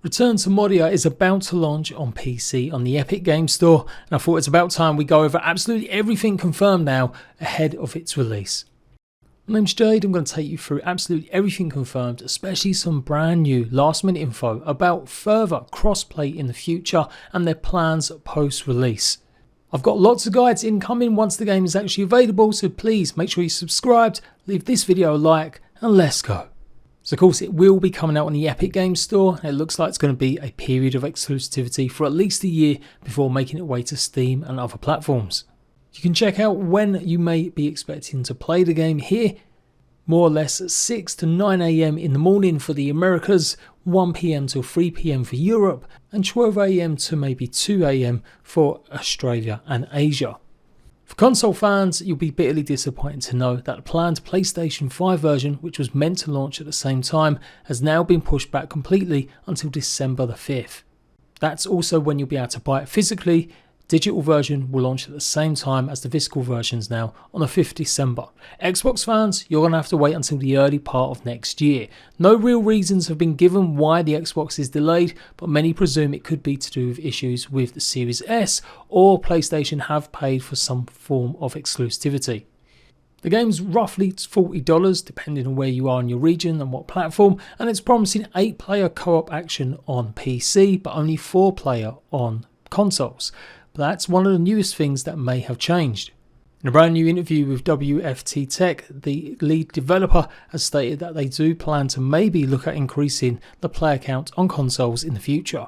Return to Moria is about to launch on PC on the Epic Games Store, and I thought it's about time we go over absolutely everything confirmed now ahead of its release. My name's Jade. I'm going to take you through absolutely everything confirmed, especially some brand new last minute info about further crossplay in the future and their plans post release. I've got lots of guides incoming once the game is actually available, so please make sure you're subscribed, leave this video a like, and let's go. So of course it will be coming out on the Epic Games Store. It looks like it's going to be a period of exclusivity for at least a year before making its way to Steam and other platforms. You can check out when you may be expecting to play the game here. More or less 6 to 9 AM in the morning for the Americas, 1 PM till 3 PM for Europe, and 12 AM to maybe 2 AM for Australia and Asia. For console fans, you'll be bitterly disappointed to know that the planned PlayStation 5 version, which was meant to launch at the same time, has now been pushed back completely until December the 5th. That's also when you'll be able to buy it physically. Digital version will launch at the same time as the physical versions now on the 5th December. Xbox fans, you're going to have to wait until the early part of next year. No real reasons have been given why the Xbox is delayed, but many presume it could be to do with issues with the Series S, or PlayStation have paid for some form of exclusivity. The game's roughly $40 depending on where you are in your region and what platform, and it's promising 8-player co-op action on PC but only 4-player on consoles. That's one of the newest things that may have changed. In a brand new interview with WFT Tech, the lead developer has stated that they do plan to maybe look at increasing the player count on consoles in the future.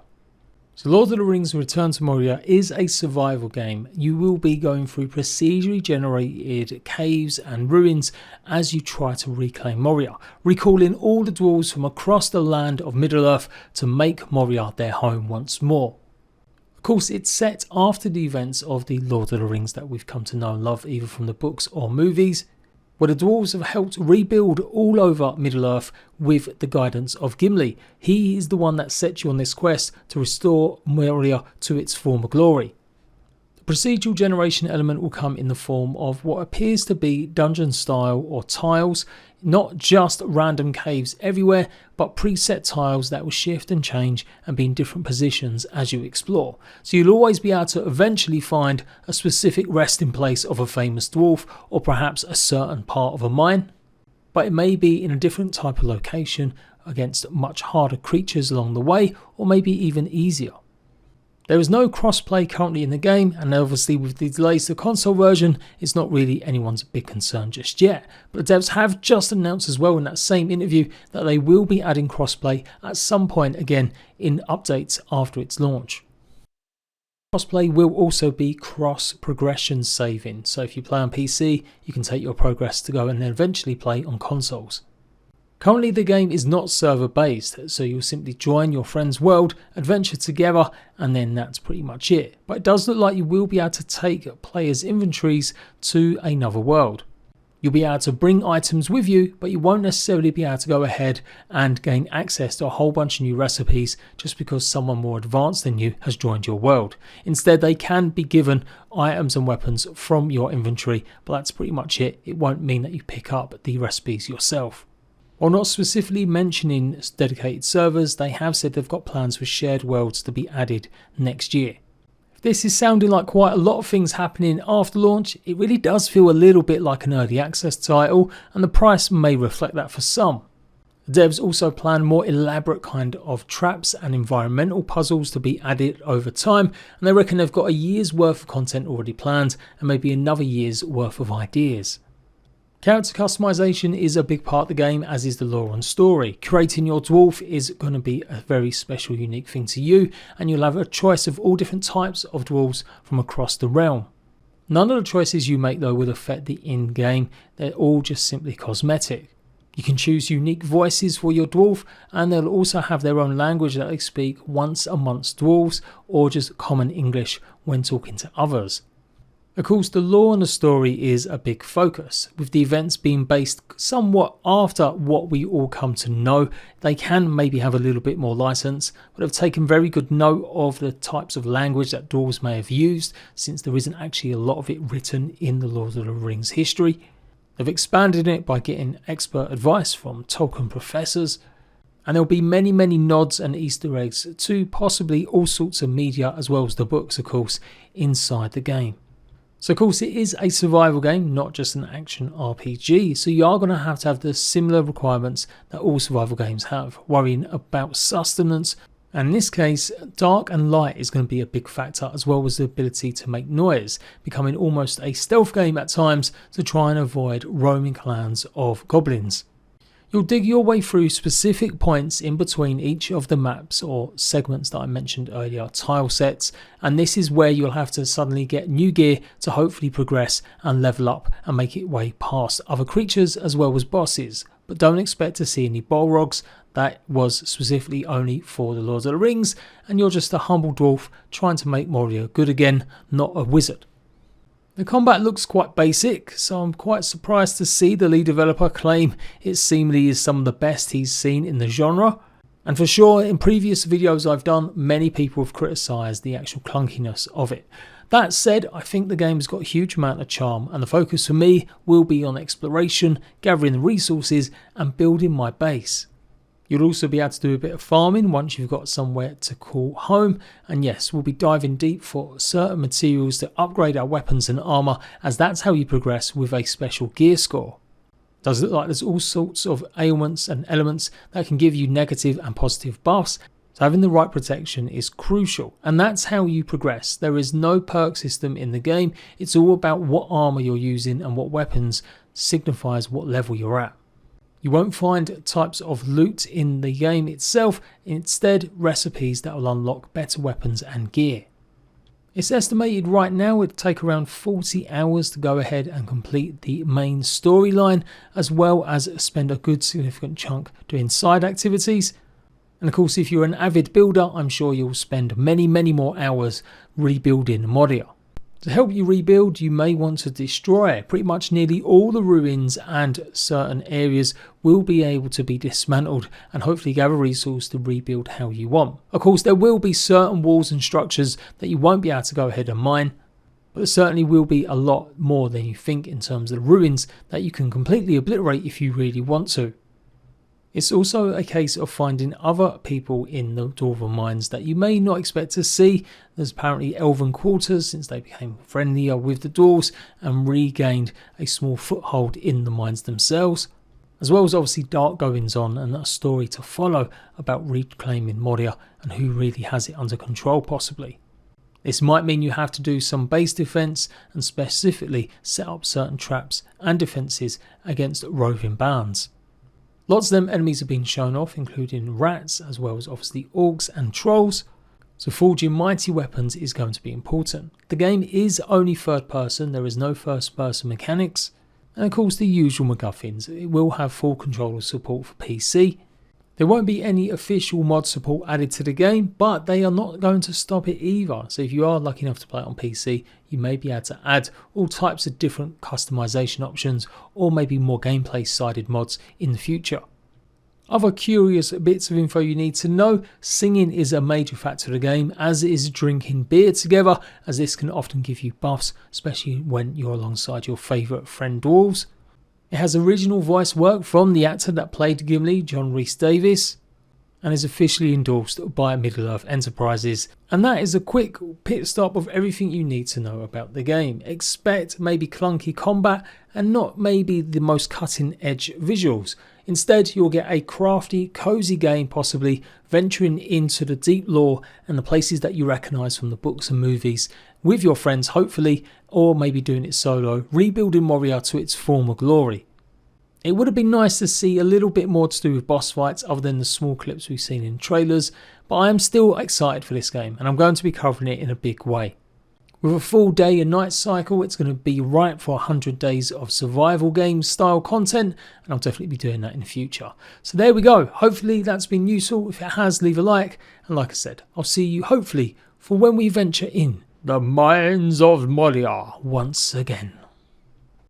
So Lord of the Rings Return to Moria is a survival game. You will be going through procedurally generated caves and ruins as you try to reclaim Moria, recalling all the dwarves from across the land of Middle-earth to make Moria their home once more. Of course, it's set after the events of the Lord of the Rings that we've come to know and love either from the books or movies, where the dwarves have helped rebuild all over Middle-earth with the guidance of Gimli. He is the one that set you on this quest to restore Moria to its former glory. The procedural generation element will come in the form of what appears to be dungeon style or tiles, not just random caves everywhere, but preset tiles that will shift and change and be in different positions as you explore. So you'll always be able to eventually find a specific resting place of a famous dwarf, or perhaps a certain part of a mine, but it may be in a different type of location against much harder creatures along the way, or maybe even easier. There is no crossplay currently in the game, and obviously with the delays to the console version, it's not really anyone's big concern just yet. But the devs have just announced as well in that same interview that they will be adding crossplay at some point again in updates after its launch. Crossplay will also be cross-progression saving, so if you play on PC, you can take your progress to go and then eventually play on consoles. Currently the game is not server based, so you'll simply join your friend's world, adventure together, and then that's pretty much it. But it does look like you will be able to take players' inventories to another world. You'll be able to bring items with you, but you won't necessarily be able to go ahead and gain access to a whole bunch of new recipes just because someone more advanced than you has joined your world. Instead, they can be given items and weapons from your inventory, but that's pretty much it. It won't mean that you pick up the recipes yourself. While not specifically mentioning dedicated servers, they have said they've got plans for shared worlds to be added next year. If this is sounding like quite a lot of things happening after launch, it really does feel a little bit like an early access title, and the price may reflect that for some. The devs also plan more elaborate kind of traps and environmental puzzles to be added over time, and they reckon they've got a year's worth of content already planned and maybe another year's worth of ideas. Character customization is a big part of the game, as is the lore and story. Creating your dwarf is going to be a very special, unique thing to you, and you'll have a choice of all different types of dwarves from across the realm. None of the choices you make though will affect the in-game, they're all just simply cosmetic. You can choose unique voices for your dwarf, and they'll also have their own language that they speak once amongst dwarves, or just common English when talking to others. Of course, the lore and the story is a big focus, with the events being based somewhat after what we all come to know. They can maybe have a little bit more license, but have taken very good note of the types of language that dwarves may have used, since there isn't actually a lot of it written in the Lord of the Rings history. They've expanded it by getting expert advice from Tolkien professors, And there'll be many nods and Easter eggs to possibly all sorts of media as well as the books, of course, inside the game. So of course it is a survival game, not just an action RPG, so you are going to have the similar requirements that all survival games have, worrying about sustenance, and in this case dark and light is going to be a big factor, as well as the ability to make noise, becoming almost a stealth game at times to try and avoid roaming clans of goblins. You'll dig your way through specific points in between each of the maps or segments that I mentioned earlier, tile sets, and this is where you'll have to suddenly get new gear to hopefully progress and level up and make it way past other creatures as well as bosses. But don't expect to see any Balrogs, that was specifically only for the Lord of the Rings, and you're just a humble dwarf trying to make Moria good again, not a wizard. The combat looks quite basic, so I'm quite surprised to see the lead developer claim it seemingly is some of the best he's seen in the genre. And for sure, in previous videos I've done, many people have criticised the actual clunkiness of it. That said, I think the game has got a huge amount of charm, and the focus for me will be on exploration, gathering the resources and building my base. You'll also be able to do a bit of farming once you've got somewhere to call home, and yes, we'll be diving deep for certain materials to upgrade our weapons and armour, as that's how you progress with a special gear score. It does look like there's all sorts of ailments and elements that can give you negative and positive buffs, so having the right protection is crucial, and that's how you progress. There is no perk system in the game, it's all about what armour you're using and what weapons signifies what level you're at. You won't find types of loot in the game itself, instead recipes that will unlock better weapons and gear. It's estimated right now it would take around 40 hours to go ahead and complete the main storyline, as well as spend a good significant chunk doing side activities. And of course, if you're an avid builder, I'm sure you'll spend many more hours rebuilding Moria. To help you rebuild, you may want to destroy pretty much nearly all the ruins, and certain areas will be able to be dismantled and hopefully gather resources to rebuild how you want. Of course, there will be certain walls and structures that you won't be able to go ahead and mine, but there certainly will be a lot more than you think in terms of the ruins that you can completely obliterate if you really want to. It's also a case of finding other people in the Dwarven mines that you may not expect to see. There's apparently elven quarters since they became friendlier with the dwarves and regained a small foothold in the mines themselves, as well as obviously dark goings on and a story to follow about reclaiming Moria and who really has it under control possibly. This might mean you have to do some base defense and specifically set up certain traps and defenses against roving bands. Lots of them enemies have been shown off, including rats, as well as obviously orcs and trolls. So forging mighty weapons is going to be important. The game is only third person, there is no first person mechanics. And of course the usual MacGuffins. It will have full controller support for PC. There won't be any official mod support added to the game, but they are not going to stop it either. So if you are lucky enough to play it on PC, you may be able to add all types of different customization options, or maybe more gameplay sided mods in the future. Other curious bits of info you need to know: singing is a major factor of the game, as is drinking beer together, as this can often give you buffs, especially when you're alongside your favourite friend dwarves. It has original voice work from the actor that played Gimli, John Rhys-Davies, and is officially endorsed by Middle-earth Enterprises. And that is a quick pit stop of everything you need to know about the game. Expect maybe clunky combat and not maybe the most cutting edge visuals. Instead, you'll get a crafty, cozy game, possibly venturing into the deep lore and the places that you recognise from the books and movies with your friends, hopefully, or maybe doing it solo, rebuilding Moria to its former glory. It would have been nice to see a little bit more to do with boss fights other than the small clips we've seen in trailers, but I am still excited for this game and I'm going to be covering it in a big way. With a full day and night cycle, it's going to be right for 100 days of survival game style content, and I'll definitely be doing that in the future. So there we go. Hopefully that's been useful. If it has, leave a like, and like I said, I'll see you hopefully for when we venture in the mines of Moria once again.